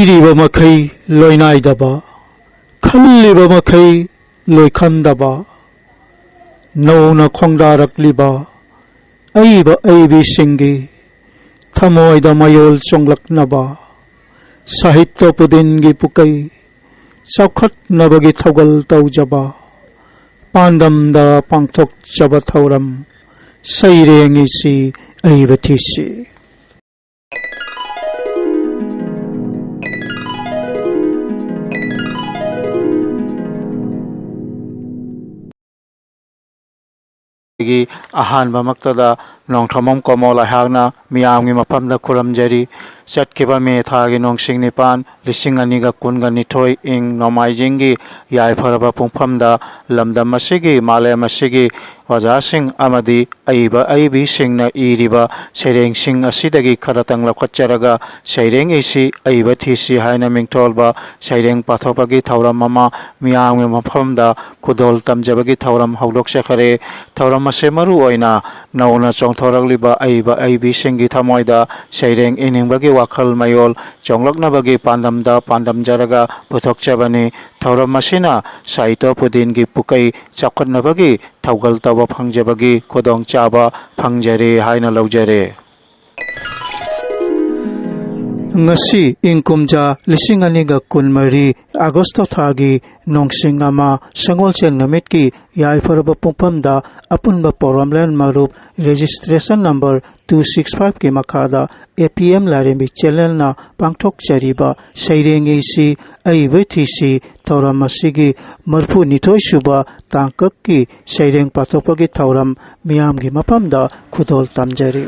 ꯏꯔꯤꯕ ꯃꯈꯩ ꯂꯣꯏꯅꯥꯏꯗꯕ ꯈꯜꯂꯤꯕ ꯃꯈꯩ ꯂꯣꯏꯈꯟꯗꯕ ꯅꯧꯅ ꯈꯣꯡꯗꯥꯔꯛꯂꯤꯕ ꯑꯏꯕ ꯑꯏꯕꯤꯁꯤꯡꯒꯤ ꯊꯃꯣꯏꯗ ꯃꯌꯣꯜ ꯆꯣꯡꯂꯛꯅꯕ ꯁꯥꯍꯤꯇ꯭ꯌ ꯄꯨꯗꯤꯟꯒꯤ ꯄꯨꯀꯩ ꯆꯥꯎꯈꯠꯅꯕꯒꯤ ꯊꯧꯒꯜ ꯇꯧꯖꯕ ꯄꯥꯟꯗꯝꯗ ꯄꯥꯡꯊꯣꯛꯆꯕ ꯊꯧꯔꯝ ꯁꯩꯔꯦꯡꯏꯁꯤ ꯑꯏꯕ ꯊꯤꯁꯤ ꯑꯍꯥꯟꯕ ꯃꯛꯇꯗ ꯅꯣꯡꯊꯣꯝꯕꯝ ꯀꯣꯃꯣꯜ ꯑꯩꯍꯥꯛꯅ ꯃꯤꯌꯥꯝꯒꯤ ꯃꯐꯝꯗ ꯈꯨꯔꯨꯝꯖꯔꯤ ꯆꯠꯈꯤꯕ ꯃꯦ ꯊꯥꯒꯤ ꯅꯣꯡꯁꯤꯡ ꯅꯤꯄꯥꯟ 2022 ꯏꯪ ꯅꯣꯡꯃꯥꯏꯖꯤꯡꯒꯤ ꯌꯥꯏꯐꯔꯕ ꯄꯨꯡꯐꯝꯗ ꯂꯝꯗꯝ ꯑꯁꯤꯒꯤ ꯃꯥꯂꯦꯝ ꯑꯁꯤꯒꯤ ꯑꯣꯖꯥꯁꯤꯡ ꯑꯃꯗꯤ ꯑꯏꯕ ꯑꯏꯕꯤꯁꯤꯡꯅ ꯏꯔꯤꯕ ꯁꯩꯔꯦꯡꯁꯤꯡ ꯑꯁꯤꯗꯒꯤ ꯈꯔꯇꯪ ꯂꯧꯈꯠꯆꯔꯒ ꯁꯩꯔꯦꯡꯏꯁꯤ ꯑꯏꯕ ꯊꯤꯁꯤ ꯍꯥꯏꯅ ꯃꯤꯡꯊꯣꯜꯕ ꯁꯩꯔꯦꯡ ꯄꯥꯊꯣꯛꯄꯒꯤ ꯊꯧꯔꯝ ꯑꯃ ꯃꯤꯌꯥꯝꯒꯤ ꯃꯐꯝꯗ ꯈꯨꯗꯣꯜ ꯇꯝꯖꯕꯒꯤ ꯊꯧꯔꯝ ꯍꯧꯗꯣꯛꯆꯈꯔꯦ ꯊꯧꯔꯝ ꯑꯁꯤ ꯃꯔꯨ ꯑꯣꯏꯅ ꯅꯧꯅ ꯆꯣꯡꯊꯣꯔꯛꯂꯤꯕ ꯑꯏꯕ ꯑꯏꯕꯤꯁꯤꯡꯒꯤ ꯊꯃꯣꯏꯗ ꯁꯩꯔꯦꯡ ꯏꯅꯤꯡꯕꯒꯤ ꯋꯥꯈꯜ ꯃꯌꯣꯜ ꯆꯣꯡꯂꯛꯅꯕꯒꯤ ꯄꯥꯟꯗꯝꯗ ꯄꯥꯟꯗꯝꯖꯔꯒ ꯄꯨꯊꯣꯛꯆꯕꯅꯤ ꯊꯧꯔꯝ ꯑꯁꯤꯅ ꯁꯥꯍꯤꯇ꯭ꯌ ꯄꯨꯗꯤꯟꯒꯤ ꯄꯨꯀꯩ ꯆꯥꯎꯈꯠꯅꯕꯒꯤ ꯊꯧꯒꯜ ꯇꯧꯕ ꯐꯪꯖꯕꯒꯤ ꯈꯨꯗꯣꯡꯆꯥꯕ ꯐꯪꯖꯔꯦ ꯍꯥꯏꯅ ꯂꯧꯖꯔꯦ ꯉꯁꯤ ꯏꯪ ꯀꯨꯝꯖꯥ 2023 ꯑꯥꯒꯁꯇ ꯊꯥꯒꯤ ꯅꯣꯡꯁꯤꯡ ꯑꯃ ꯁꯒꯣꯜꯁꯦꯜ ꯅꯨꯃꯤꯠꯀꯤ ꯌꯥꯏꯐꯔꯕ ꯄꯨꯡꯐꯝꯗ ꯑꯄꯨꯟꯕ ꯄꯥꯎꯔꯝꯂꯦꯟ ꯃꯔꯨꯞ ꯔꯦꯖꯤꯁꯇ꯭ꯔꯦꯁꯟ ꯅꯝꯕꯔ 265 ꯀꯤ ꯃꯈꯥꯗ APM ꯂꯥꯏꯔꯦꯝꯕꯤ ꯆꯦꯅꯦꯜꯅ ꯄꯥꯡꯊꯣꯛꯆꯔꯤꯕ ꯁꯩꯔꯦꯡꯏꯁꯤ ꯑꯏꯕ ꯊꯤꯁꯤ ꯊꯧꯔꯝ ꯑꯁꯤꯒꯤ 42 ꯁꯨꯕ ꯇꯥꯡꯀꯛꯀꯤ ꯁꯩꯔꯦꯡ ꯄꯥꯊꯣꯛꯄꯒꯤ ꯊꯧꯔꯝ ꯃꯤꯌꯥꯝꯒꯤ ꯃꯐꯝꯗ ꯈꯨꯗꯣꯜ ꯇꯝꯖꯔꯤ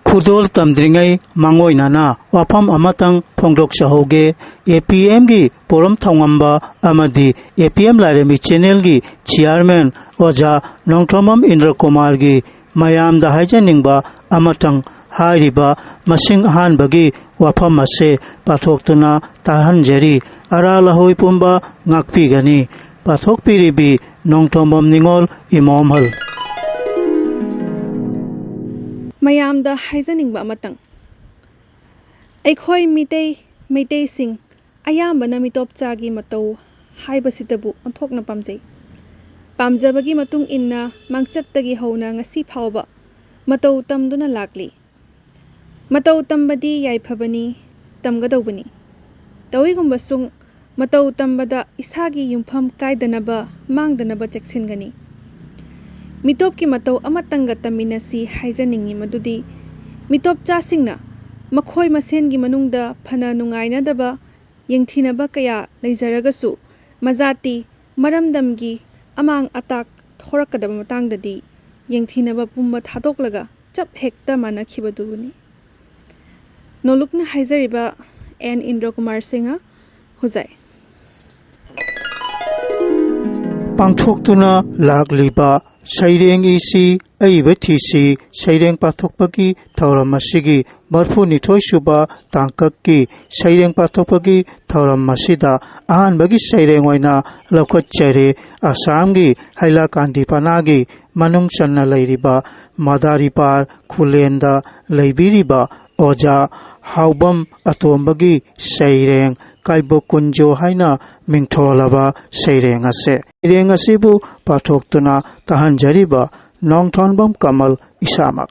ꯈꯨꯗꯣꯜ ꯇꯝꯗ꯭ꯔꯤꯉꯩ ꯃꯥꯡꯑꯣꯏꯅꯅ ꯋꯥꯐꯝ ꯑꯃꯇꯪ ꯐꯣꯡꯗꯣꯛꯆꯍꯧꯒꯦ APMꯒꯤ ꯄꯣꯔꯝ ꯊꯧꯉꯝꯕ ꯑꯃꯗꯤ APM ꯂꯥꯏꯔꯦꯝꯕꯤ ꯆꯦꯅꯦꯜꯒꯤ ꯆꯤꯌꯔꯃꯦꯟ ꯑꯣꯖꯥ ꯅꯣꯡꯊꯣꯝꯕꯝ ꯏꯟꯗ꯭ꯔꯀꯨꯃꯥꯔꯒꯤ ꯃꯌꯥꯝꯗ ꯍꯥꯏꯖꯅꯤꯡꯕ ꯑꯃꯇꯪ ꯍꯥꯏꯔꯤꯕ ꯃꯁꯤꯡ ꯑꯍꯥꯟꯕꯒꯤ ꯋꯥꯐꯝ ꯑꯁꯤ ꯄꯥꯊꯣꯛꯇꯨꯅ ꯇꯥꯍꯟꯖꯔꯤ ꯑꯔꯥꯜ ꯑꯍꯣꯏ ꯄꯨꯝꯕ ꯉꯥꯛꯄꯤꯒꯅꯤ ꯄꯥꯊꯣꯛꯄꯤꯔꯤꯕꯤ ꯅꯣꯡꯊꯣꯝꯕꯝ ꯅꯤꯡꯉꯣꯜ ꯏꯃꯣꯝꯍꯜ ꯃꯌꯥꯝꯗ ꯍꯥꯏꯖꯅꯤꯡꯕ ꯑꯃꯇꯪ ꯑꯩꯈꯣꯏ ꯃꯩꯇꯩꯁꯤꯡ ꯑꯌꯥꯝꯕꯅ ꯃꯤꯇꯣꯞꯆꯥꯒꯤ ꯃꯇꯧ ꯍꯥꯏꯕꯁꯤꯇꯕꯨ ꯑꯣꯟꯊꯣꯛꯅ ꯄꯥꯝꯖꯩ ꯄꯥꯝꯖꯕꯒꯤ ꯃꯇꯨꯡ ꯏꯟꯅ ꯃꯪꯆꯠꯇꯒꯤ ꯍꯧꯅ ꯉꯁꯤ ꯐꯥꯎꯕ ꯃꯇꯧ ꯇꯝꯗꯨꯅ ꯂꯥꯛꯂꯤ ꯃꯇꯧ ꯇꯝꯕꯗꯤ ꯌꯥꯏꯐꯕꯅꯤ ꯇꯝꯒꯗꯧꯕꯅꯤ ꯇꯧꯏꯒꯨꯝꯕꯁꯨꯡ ꯃꯇꯧ ꯇꯝꯕꯗ ꯏꯁꯥꯒꯤ ꯌꯨꯝꯐꯝ ꯀꯥꯏꯗꯅꯕ ꯃꯥꯡꯗꯅꯕ ꯆꯦꯛꯁꯤꯟꯒꯅꯤ ꯃꯤꯇꯣꯞꯀꯤ ꯃꯇꯧ ꯑꯃꯇꯪꯒ ꯇꯝꯃꯤꯟꯅꯁꯤ ꯍꯥꯏꯖꯅꯤꯡꯉꯤ ꯃꯗꯨꯗꯤ ꯃꯤꯇꯣꯞꯆꯥꯁꯤꯡꯅ ꯃꯈꯣꯏ ꯃꯁꯦꯟꯒꯤ ꯃꯅꯨꯡꯗ ꯐꯅ ꯅꯨꯡꯉꯥꯏꯅꯗꯕ ꯌꯦꯡꯊꯤꯅꯕ ꯀꯌꯥ ꯂꯩꯖꯔꯒꯁꯨ ꯃꯖꯥꯇꯤ ꯃꯔꯝꯗꯝꯒꯤ ꯑꯃꯥꯡ ꯑꯇꯥꯛ ꯊꯣꯔꯛꯀꯗꯕ ꯃꯇꯥꯡꯗꯗꯤ ꯌꯦꯡꯊꯤꯅꯕ ꯄꯨꯝꯕ ꯊꯥꯗꯣꯛꯂꯒ ꯆꯞ ꯍꯦꯛꯇ ꯃꯥꯟꯅꯈꯤꯕꯗꯨꯅꯤ ꯅꯣꯂꯨꯛꯅ ꯍꯥꯏꯖꯔꯤꯕ N ꯏꯟꯗ꯭ꯔꯀꯨꯃꯥꯔ ꯁꯤꯡꯍ ꯍꯨꯖꯥꯏ ꯄꯥꯡꯊꯣꯛꯇꯨꯅ ꯂꯥꯛꯂꯤꯕ ꯁꯩꯔꯦꯡꯏꯁꯤ ꯑꯏꯕ ꯊꯤꯁꯤ ꯁꯩꯔꯦꯡ ꯄꯥꯊꯣꯛꯄꯒꯤ ꯊꯧꯔꯝ ꯑꯁꯤꯒꯤ 42 ꯁꯨꯕ ꯇꯥꯡꯀꯛꯀꯤ ꯁꯩꯔꯦꯡ ꯄꯥꯊꯣꯛꯄꯒꯤ ꯊꯧꯔꯝ ꯑꯁꯤꯗ ꯑꯍꯥꯟꯕꯒꯤ ꯁꯩꯔꯦꯡ ꯑꯣꯏꯅ ꯂꯧꯈꯠꯆꯔꯦ ꯑꯁꯥꯝꯒꯤ ꯍꯥꯏꯂꯥꯀꯥꯟꯗꯤ ꯄꯅꯥꯒꯤ ꯃꯅꯨꯡ ꯆꯟꯅ ꯂꯩꯔꯤꯕ ꯃꯗꯥꯔꯤꯄꯥꯔ ꯈꯨꯂꯦꯟꯗ ꯂꯩꯕꯤꯔꯤꯕ ꯑꯣꯖꯥ ꯍꯥꯎꯕꯝ ꯑꯇꯣꯝꯕꯒꯤ ꯁꯩꯔꯦꯡ ꯀꯥꯏꯕꯣ ꯀꯨꯟꯖꯣ ꯍꯥꯏꯅ ꯃꯤꯡꯊꯣꯜꯂꯕ ꯁꯩꯔꯦꯡ ꯑꯁꯤꯕꯨ ꯄꯥꯊꯣꯛꯇꯨꯅ ꯇꯥꯍꯟꯖꯔꯤꯕ ꯅꯣꯡꯊꯣꯝꯕꯝ ꯀꯃꯜ ꯏꯁꯥꯃꯛ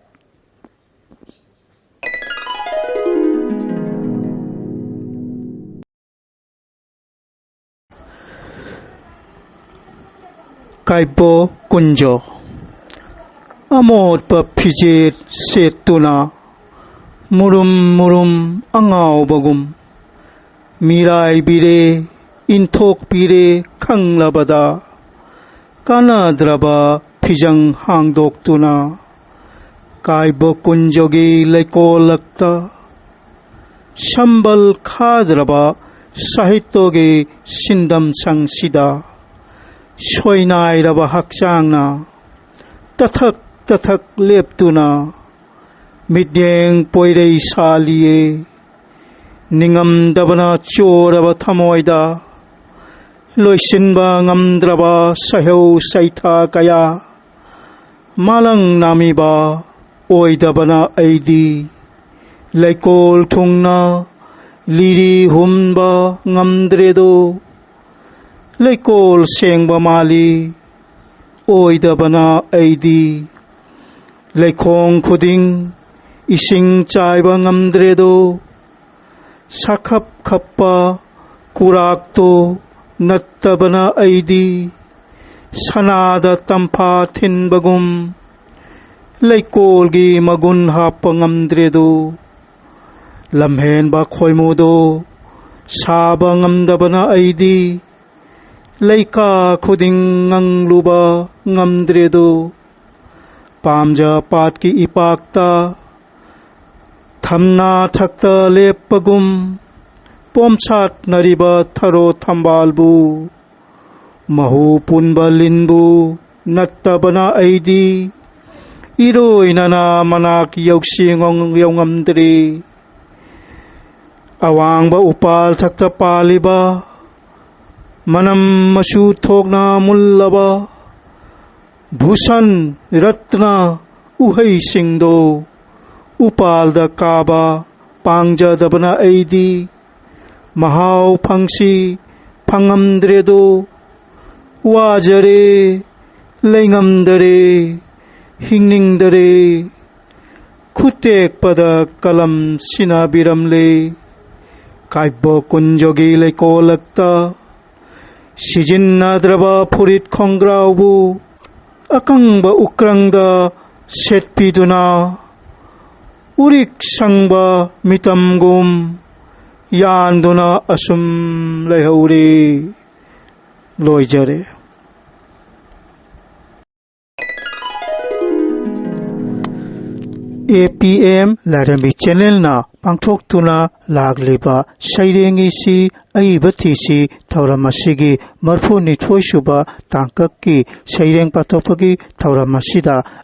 ꯀꯥꯏꯕꯣ ꯀꯨꯟꯖꯣ ꯑꯃꯣꯠꯄ ꯐꯤꯖꯦꯠ ꯁꯦꯠꯇꯨꯅ ꯃꯨꯔꯨꯝ ꯃꯨꯔꯨꯝ ꯑꯉꯥꯎꯕꯒꯨꯝ ꯃꯤꯔꯥꯏꯕꯤꯔꯦ ꯏꯟꯊꯣꯛꯄꯤꯔꯦ ꯈꯪꯂꯕꯗ ꯀꯥꯟꯅꯗ꯭ꯔꯕ ꯐꯤꯖꯪ ꯍꯥꯡꯗꯣꯛꯇꯨꯅ ꯀꯥꯏꯕ ꯀꯨꯟꯖꯣꯒꯤ ꯂꯩꯀꯣꯜꯂꯛꯇ ꯁꯝꯕꯜ ꯈꯥꯗ꯭ꯔꯕ ꯁꯥꯍꯤꯇ꯭ꯌꯒꯤ ꯁꯤꯟꯗꯝꯁꯪꯁꯤꯗ ꯁꯣꯏꯅꯥꯏꯔꯕ ꯍꯛꯆꯥꯡꯅ ꯇꯊꯛ ꯇꯊꯛ ꯂꯦꯞꯇꯨꯅ ꯃꯤꯠꯌꯦꯡ ꯄꯣꯏꯔꯩ ꯁꯥꯜꯂꯤꯌꯦ ꯅꯤꯡꯉꯝꯗꯕꯅ ꯆꯣꯔꯕ ꯊꯃꯣꯏꯗ ꯂꯣꯏꯁꯤꯟꯕ ꯉꯝꯗ꯭ꯔꯕ ꯁꯩꯍꯧ ꯁꯩꯊꯥ ꯀꯌꯥ ꯃꯥꯂꯪ ꯅꯥꯝꯃꯤꯕ ꯑꯣꯏꯗꯕꯅ ꯑꯩꯗꯤ ꯂꯩꯀꯣꯜ ꯊꯨꯡꯅ Liri humba ngamdredo Leikol sengba mali Oidabana aidi Leikong khuding Ising chaiba ngamdredo Sakhap khappa Kurakto Nattabana aidi Sanada tampa thinbagum Leikolgi magun hapa ngamdredo Lamhen ba khoimudo Saba ngamdabana aidi Leika khuding ngangluba ngamdredo Pamja pat ki ipakta Thamna thakta lepagum Pomchat nariba tharo thambalbu Mahu punba linbu Nattabana aidi Iroi nana manak yauksingong yaungamdri Awang ba upal thakta paliba Manam masu thokna mullaba Bhusan ratna uhai singdo Upal da kaba pangja dabana aidi Mahau phangsi phangamdredo Wajare lengamdare Hingningdare Khutek pada kalam sinabiramle Kaibo kunjogi leikolakta Sijinnadraba purit khongraubu Akangba ukrangda setpiduna Urik sangba mitamgum Yanduna asum lehauri Loijare APM Larambi channel na pangthok tuna lagliba sairengi si aibathi si thauramasi marphu nithoi suba tangkak ki saireng pathopagi thauramasi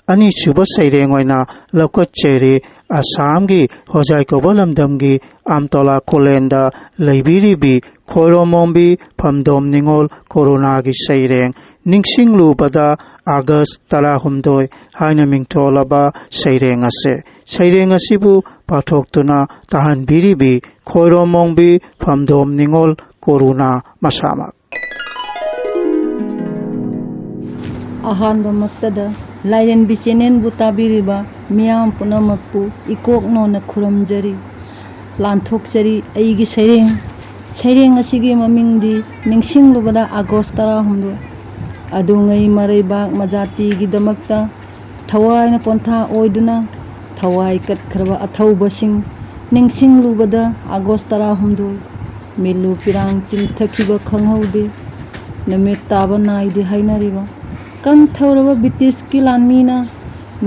ani suba saireng oina lokat chere Assam gi hojai kobalamdam gi amtola kolenda leibiribi khoiromombi phamdom ningol corona gi saireng ningsinglu bada August tarahumdoi haina mingtolaba saireng ase saireng asibu pathoktuna tahan biribi khoiromongbi phamdom ningol corona masamak Ahanba maktada Lairen bichenen butabiriba miyam punamakpu ikokno na khuramjari lanthokjari aigi saireng asigi mamingdi ningsinglubada August 10 adungai maraibak majati gidamakta thawai na pontha oiduna thawai katkraba athaubasing ningsinglubada August 10 milu pirang chimthakiba khanghaude namit taba naidi hainariba kan thauraba British ki lanmina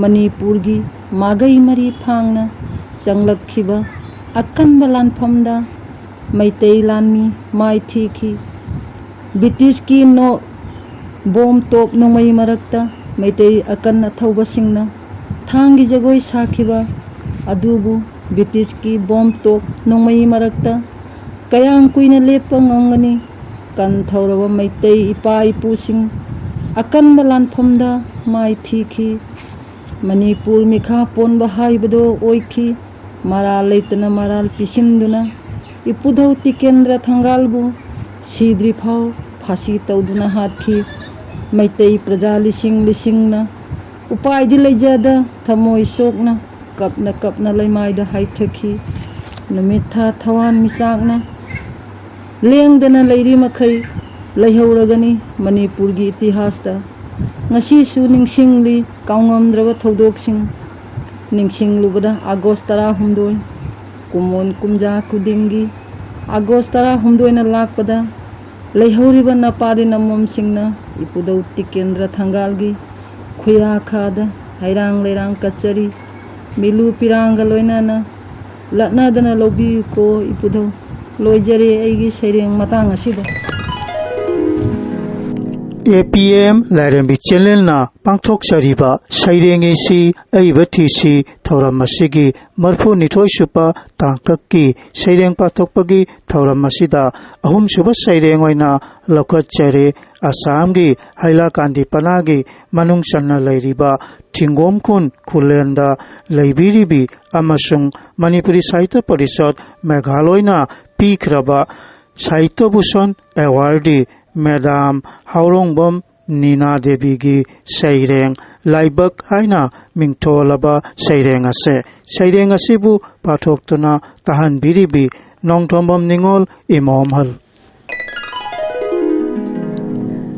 Manipur gi magai mari phangna changlakhiba akanba lanphamda maitei lanmi mai thiki British ki no bom top nongmai marakta maitei akan athauba singna thangi jagoi sakhiba adubu British ki bom top nongmai marakta kayang kuina lepa ngangani kan thauraba maitei ipa ipusing akan balanphamda mai thiki Manipur mikha ponba haibado oikhi maral leitana maral pisinduna ipudhau tikendra thangalbu sidri phau phasi tauduna hatkhi maitei praja lisingna upai di leijada thamoi sokna kapna leimaida haithakhi numitha thawan misakna lengdana leiri makhai leihauragani Manipur gi itihasda ngasi su ningsingli kaungamdraba thodoksin ningsinglubada August 10 kumon kumja kudingi August 10 na lakpada leihauriba napari namomsingna ipudau tikendra thangalgi khuya khada hairang leirang kachari milu piranga loinana latnadana lobi ko ipudau loijari aigi saireng matang asida APM Larambi channel na pangthok sariba saireng si aibathi si thauramasi marphu nithoi supa tangkak ki saireng pathokpagi thauramasida ahum suba saireng oina lokat chare Assam gi Hailakandi Panagi manung channa leiriba Chingom Kun Khulenda Leibiribi Amasung Manipuri Sahitya Parishad Meghaloina Pikraba Sahitya Bhushan Awardee Madam Haurongbom Nina Devi gi Saireng Laibak Haina Mingtolaba Saireng ase Saireng asibu pathoktuna tahan biribi Nongthombam Ningol Imom Hal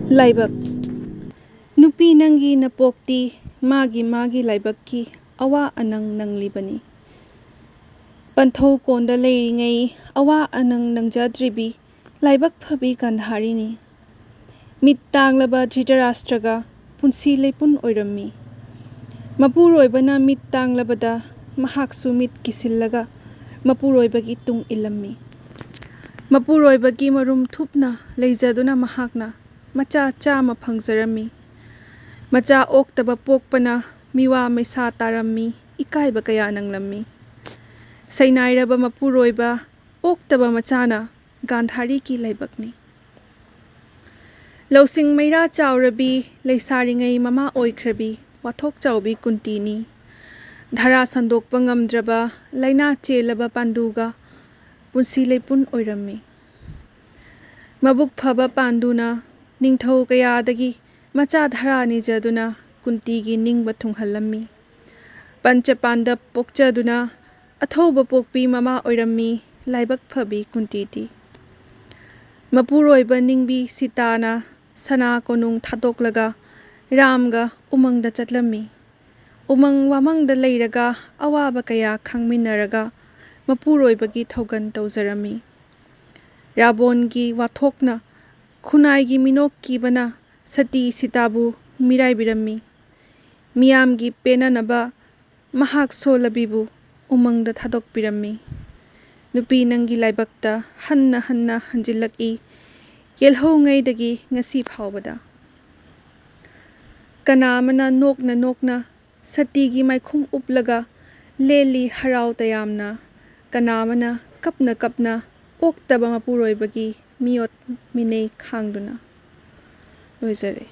Laibak Nupi nangi napokti magi laibakki awa anang nanglibani Pantho konda leiringai awa anang nangjadribi laibak phabi gandharini Mit tanglaba Dhritarashtraga punsi leipun oirammi Mapuroibana mit tanglabada mahaksu mit kisillaga Mapuroibagi tung ilammi Mapuroibagi marum thupna leijaduna mahakna macha chama phangjarami Macha oktaba pokpana miwa maisa tarammi ikaiba kaya nanglammi Sainairaba mapuroiba oktaba machana Gandhari ki laibakni Lausing Meira Chaurabi Leisaringai Mama Oikrabi Wathok Chaubi Kuntini Dhara Sandokpa ngamdraba Laina Chelaba Panduga Punsi Leipun Oirammi Mabuk Phaba Panduna Ningthau Kayadagi Macha Dhara Nijaduna Kuntigi Ningba Thunghallammi Pancha Pandap Pokchaduna Athoba Pokpi Mama Oirammi Laibak Phabi Kuntiti Mapuroiba Ningbi Sitana Sana konung thadoklaga Ramga umangda chatlammi Umang wamangda leiraga awaba kaya khangminaraga Mapuroibagi thogan tawjarami Rabongi wathokna Khunaigi minokki bana Sati sitabu miraibirammi Miyamgi penanaba Mahak solabibu umangda thadokpirammi Nupi nangi laibakta hanna hanjilaki Yelho ngaidagi ngasi phawbada Kanamana nokna Satigi maikhum uplaga Leli harau tayamna Kanamana kapna Oktaba mapuroibagi Miyot minei khangduna Loizare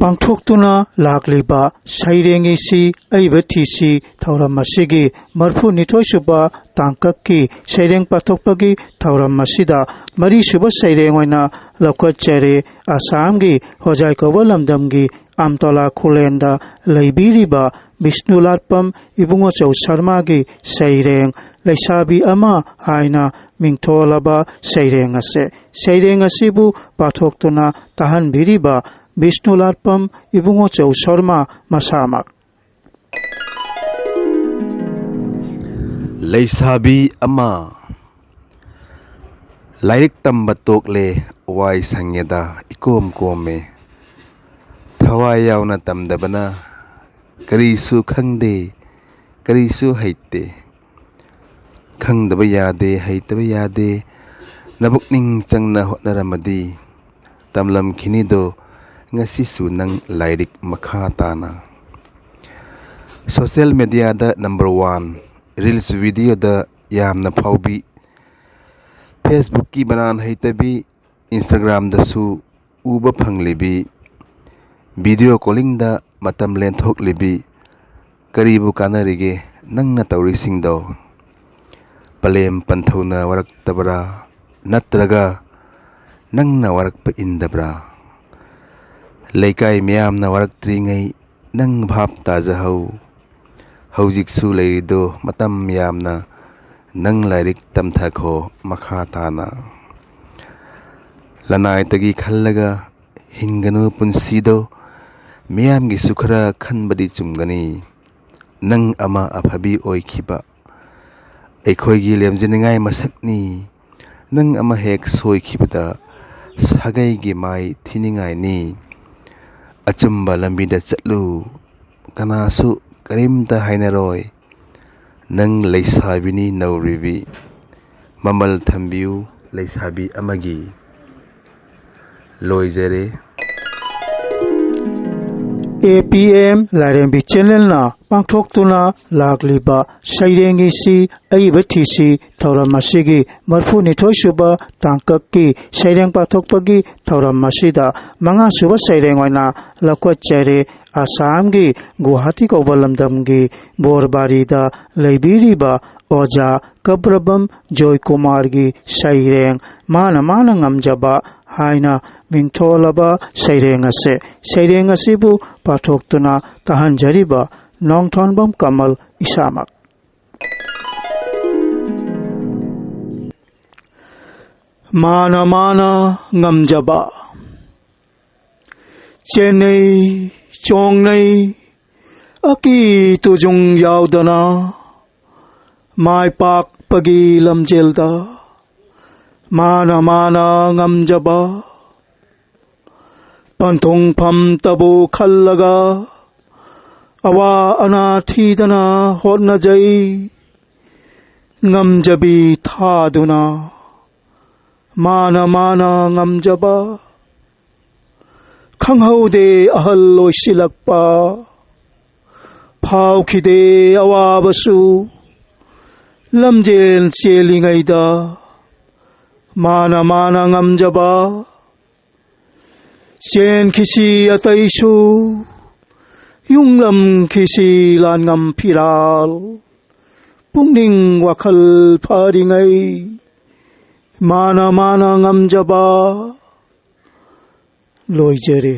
Pangthoktuna lakliba Sairengi si Aibati Thauram Masigi Marfu Nithoi Suba Tangkakki Saireng Pathokpagi Thauram Masida Mari Suba Saireng oina Laukatjare Assamgi Hojai Kawa Lamdamgi Amtola Khulenda Leibiriba Vishnulatpam Ibungo Chau Sarmagi Saireng Leisabi ama haina Mingtholaba Saireng ase Saireng asibu pathoktuna tahan biriba Vishnulatpam Ibungo Chau Sarma Masamak Leisabi ama Lairik tamba tokle wai sangeda ikom kome Thawai yauna tamdabana Karisu khangde Karisu haite Khangdaba yade haitaba yade Nabukning changna hotnaramadi Tamlam kinido ngasisu nang lairik makha tana Social media da number 1 Reels video da yamna phawbi Facebook ki banan haitabi Instagram da su uba phanglibi Video calling da matam lenthok libi Karibu kanarige nangna tawrisingdo Palem panthona warak tabra Natraga nangna warak pa indabra Laikai miyam na warak tringai nang bhap tajahau Haujik su leirido matam miyam na nang lairik tamthakho makha tana Lanai tagi khallaga hinganu punsido miyam gi sukhara khanbadi chumgani Nang ama aphabi oikhiba Aikhoigi lemjiningai masakni Nang ama hek soikhibada Sagai gi mai thiningai ni Achumba lambida chatlu Kanasu karimta hainaroi Nang leisabini nauribi Mamal thambiu leisabi amagi Loijare APM Larenbi Channel na pangthoktuna lakliba sairengi si aibathi si thauramasi marfu nithoi suba tangkak ki saireng pathokpagi thauramasi da manga suba saireng oina lakwat chare Assam gi Guwahati Kaubalamdam gi Borbari da leibiriba Oja Kabrabam Joy Kumar gi saireng mana ngamjaba haina mingtholaba saireng asibu pathoktuna tahanjariba Nongthonbam Kamal Isamak mana ngamjaba Chennai Chongnai Aki tujung yaudana Mai pak pagi lamjelda mana ngamjaba Panthong pham tabu khallaga Awa anathidana hotnajai Ngamjabi thaduna mana ngamjaba Khanghaude ahal loisilakpa Phaukhide awabasu Lamjel chelingaida mana ngamjaba Chen kisi ataisu Yunglam kisi langam piral Pungning wakal paringai mana ngamjaba Loijere